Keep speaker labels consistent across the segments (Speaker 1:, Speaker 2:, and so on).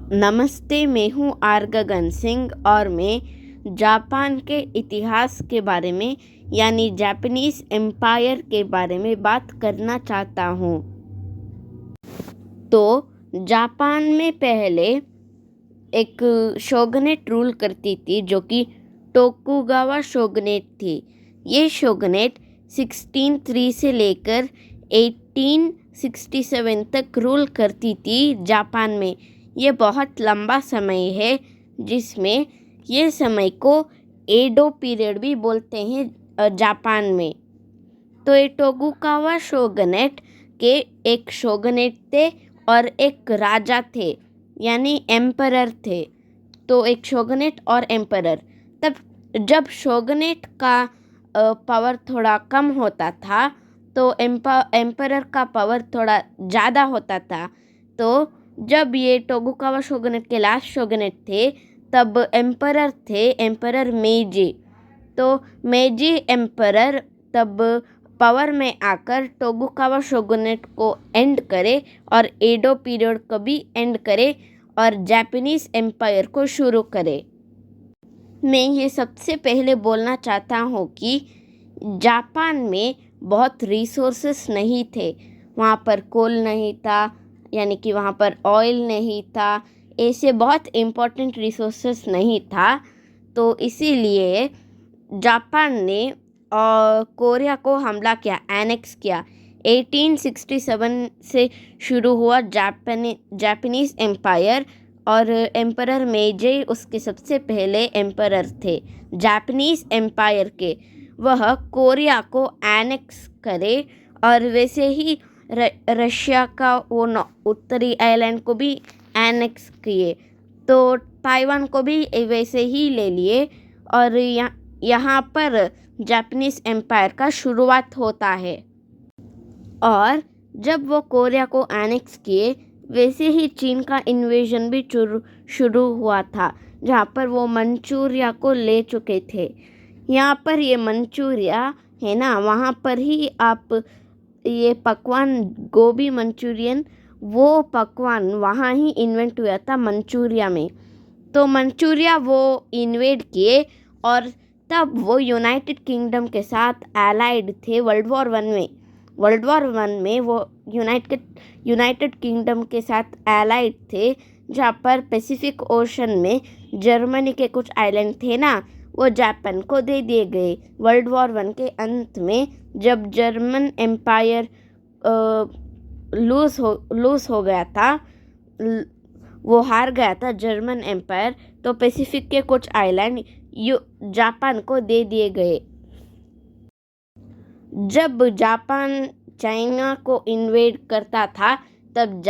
Speaker 1: नमस्ते, मैं हूँ आर गगन सिंह और मैं जापान के इतिहास के बारे में यानी जापानीज एम्पायर के बारे में बात करना चाहता हूँ। तो जापान में पहले एक शोगनेट रूल करती थी जो कि टोकुगावा शोगनेट थी। ये शोगनेट 1603 से लेकर 1867 तक रूल करती थी जापान में। ये बहुत लंबा समय है जिसमें ये समय को एडो पीरियड भी बोलते हैं जापान में। तो ये टोकुगावा शोगनेट के एक शोगनेट थे और एक राजा थे यानी एम्परर थे। तो एक शोगनेट और एम्परर। तब जब शोगनेट का पावर थोड़ा कम होता था तो एम्परर का पावर थोड़ा ज़्यादा होता था। तो जब ये टोकुगावा शोगनेट के लास्ट शोगनेट थे तब एम्परर थे एम्परर मेजी। तो मेजी एम्परर तब पावर में आकर टोकुगावा शोगनेट को एंड करे और एडो पीरियड को भी एंड करे और जापानीज एम्पायर को शुरू करे। मैं ये सबसे पहले बोलना चाहता हूँ कि जापान में बहुत रिसोर्सेस नहीं थे। वहाँ पर कोल नहीं था यानी कि वहाँ पर ऑयल नहीं था, ऐसे बहुत इम्पोर्टेंट रिसोर्सेस नहीं था। तो इसीलिए जापान ने कोरिया को हमला किया, एनेक्स किया। 1867 से शुरू हुआ जापानीज एम्पायर और एम्परर मेजी उसके सबसे पहले एम्परर थे जापानीज एम्पायर के। वह कोरिया को एनेक्स करे और वैसे ही रशिया का वो उत्तरी आइलैंड को भी एनेक्स किए। तो ताइवान को भी वैसे ही ले लिए और यहाँ पर जापानीज एम्पायर का शुरुआत होता है। और जब वो कोरिया को एनेक्स किए वैसे ही चीन का इन्वेजन भी शुरू हुआ था जहाँ पर वो मंचूरिया को ले चुके थे। यहाँ पर ये मंचूरिया है ना, वहाँ पर ही आप ये पकवान गोभी मंचूरियन वो पकवान वहाँ ही इन्वेंट हुआ था मंचूरिया में। तो मंचूरिया वो इन्वेड किए और तब वो यूनाइटेड किंगडम के साथ एलाइड थे वर्ल्ड वॉर वन में वो यूनाइटेड किंगडम के साथ एलाइड थे जहाँ पर पैसिफिक ओशन में जर्मनी के कुछ आइलैंड थे ना, वो जापान को दे दिए गए। वर्ल्ड वॉर वन के अंत में जब जर्मन एम्पायर लूज हो गया था, वो हार गया था जर्मन एम्पायर, तो पैसिफिक के कुछ आइलैंड जापान को दे दिए गए। जब जापान चाइना को इन्वेड करता था तब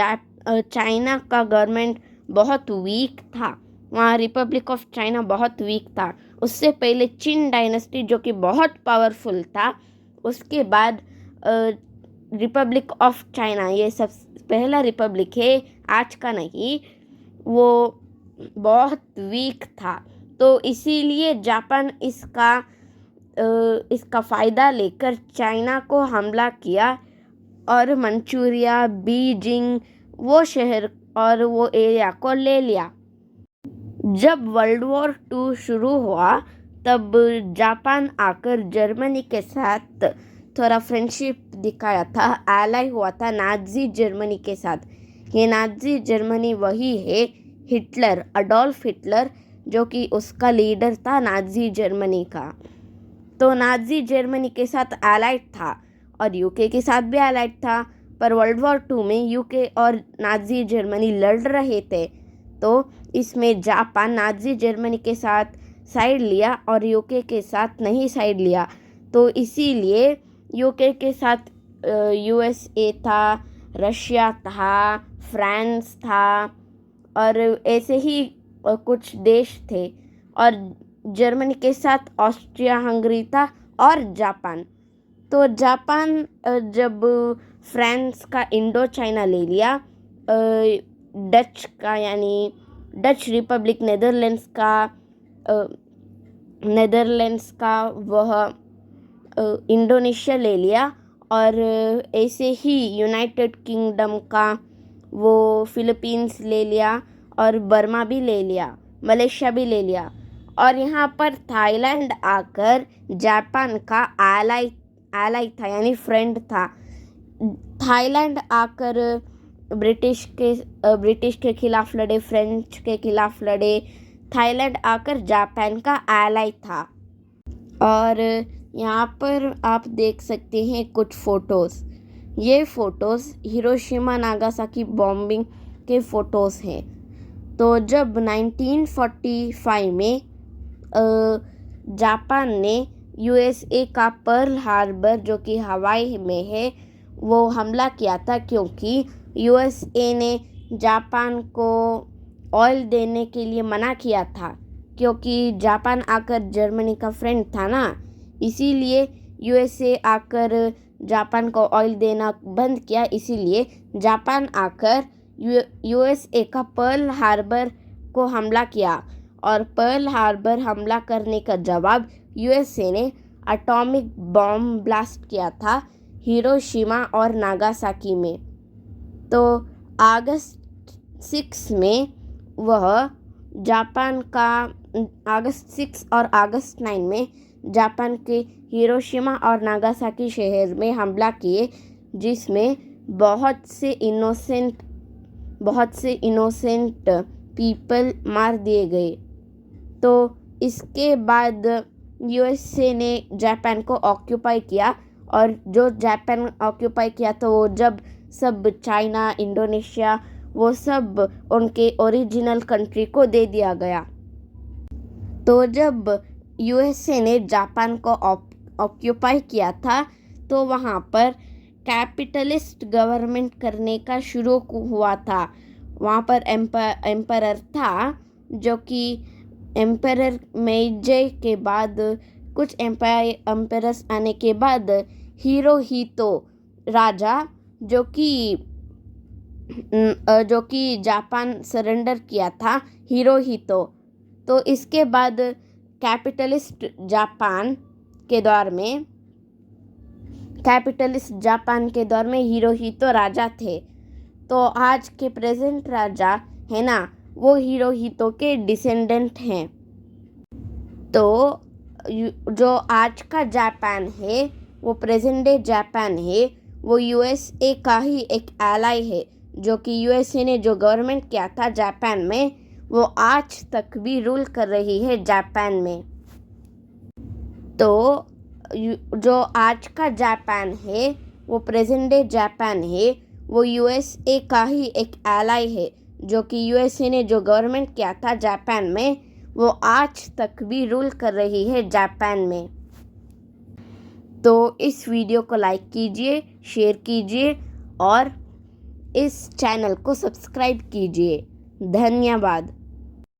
Speaker 1: चाइना का गवर्नमेंट बहुत वीक था। वहाँ रिपब्लिक ऑफ चाइना बहुत वीक था। उससे पहले चिन डायनेस्टी जो कि बहुत पावरफुल था, उसके बाद रिपब्लिक ऑफ चाइना, ये सब पहला रिपब्लिक है आज का नहीं, वो बहुत वीक था। तो इसीलिए जापान इसका फ़ायदा लेकर चाइना को हमला किया और मंचूरिया, बीजिंग वो शहर और वो एरिया को ले लिया। जब वर्ल्ड वॉर 2 शुरू हुआ तब जापान आकर जर्मनी के साथ थोड़ा फ्रेंडशिप दिखाया था, एलाई हुआ था नाजी जर्मनी के साथ। ये नाजी जर्मनी वही है हिटलर, अडोल्फ हिटलर, जो कि उसका लीडर था नाजी जर्मनी का। तो नाजी जर्मनी के साथ एलाइड था और यूके के साथ भी एलाइड था। पर वर्ल्ड वॉर 2 में यूके और नाजी जर्मनी लड़ रहे थे, तो इसमें जापान नाजी जर्मनी के साथ साइड लिया और यूके के साथ नहीं साइड लिया। तो इसीलिए यूके के साथ यूएसए था, रशिया था, फ्रांस था और ऐसे ही कुछ देश थे। और जर्मनी के साथ ऑस्ट्रिया हंगरी था और जापान। तो जापान जब फ्रांस का इंडो चाइना ले लिया, डच का यानी डच रिपब्लिक नेदरलैंड्स का वह इंडोनेशिया ले लिया और ऐसे ही यूनाइटेड किंगडम का वो फिलीपींस ले लिया और बर्मा भी ले लिया, मलेशिया भी ले लिया, और यहाँ पर थाईलैंड आकर जापान का एलाई था, यानी फ्रेंड था। थाईलैंड आकर ब्रिटिश के खिलाफ लड़े, फ्रेंच के खिलाफ लड़े। थाईलैंड आकर जापान का एलाई था। और यहाँ पर आप देख सकते हैं कुछ फ़ोटोज़। ये फ़ोटोज़ हिरोशिमा नागासाकी बॉम्बिंग के फ़ोटोज़ हैं। तो जब 1945 में जापान ने USA का पर्ल हार्बर, जो कि हवाई में है, वो हमला किया था, क्योंकि USA ने जापान को ऑयल देने के लिए मना किया था, क्योंकि जापान आकर जर्मनी का फ्रेंड था ना, इसीलिए USA आकर जापान को ऑयल देना बंद किया। इसीलिए जापान आकर USA का पर्ल हार्बर को हमला किया, और पर्ल हार्बर हमला करने का जवाब USA ने एटॉमिक बॉम्ब ब्लास्ट किया था हिरोशिमा और नागासाकी में। तो अगस्त 6 में वह जापान का अगस्त 6 और अगस्त 9 में जापान के हिरोशिमा और नागासाकी शहर में हमला किए, जिसमें बहुत से इनोसेंट पीपल मार दिए गए। तो इसके बाद USA ने जापान को ऑक्यूपाई किया, और जो जापान ऑक्यूपाई किया तो वो जब सब चाइना, इंडोनेशिया, वो सब उनके ओरिजिनल कंट्री को दे दिया गया। तो जब USA ने जापान को ऑक्यूपाई किया था, तो वहाँ पर कैपिटलिस्ट गवर्नमेंट करने का शुरू हुआ था। वहाँ पर एम्परर था, जो कि एम्परर मेइजई के बाद कुछ एम्परर्स आने के बाद हिरोहितो राजा, जो कि जापान सरेंडर किया था, हिरोहितो। तो इसके बाद कैपिटलिस्ट जापान के दौर में हिरोहितो राजा थे। तो आज के प्रेजेंट राजा है ना, वो हिरोहितो के डिसेंडेंट हैं। तो जो आज का जापान है, वो प्रेजेंट डे जापान है, वो USA का ही एक एलाई है, जो कि USA ने जो गवर्नमेंट किया था जापान में, वो आज तक भी रूल कर रही है जापान में। तो जो आज का जापान है, वो प्रेजेंट डे जापान है, वो USA का ही एक एलाई है, जो कि USA ने जो गवर्नमेंट किया था जापान में, वो आज तक भी रूल कर रही है जापान में। तो इस वीडियो को लाइक कीजिए, शेयर कीजिए, और इस चैनल को सब्सक्राइब कीजिए। धन्यवाद।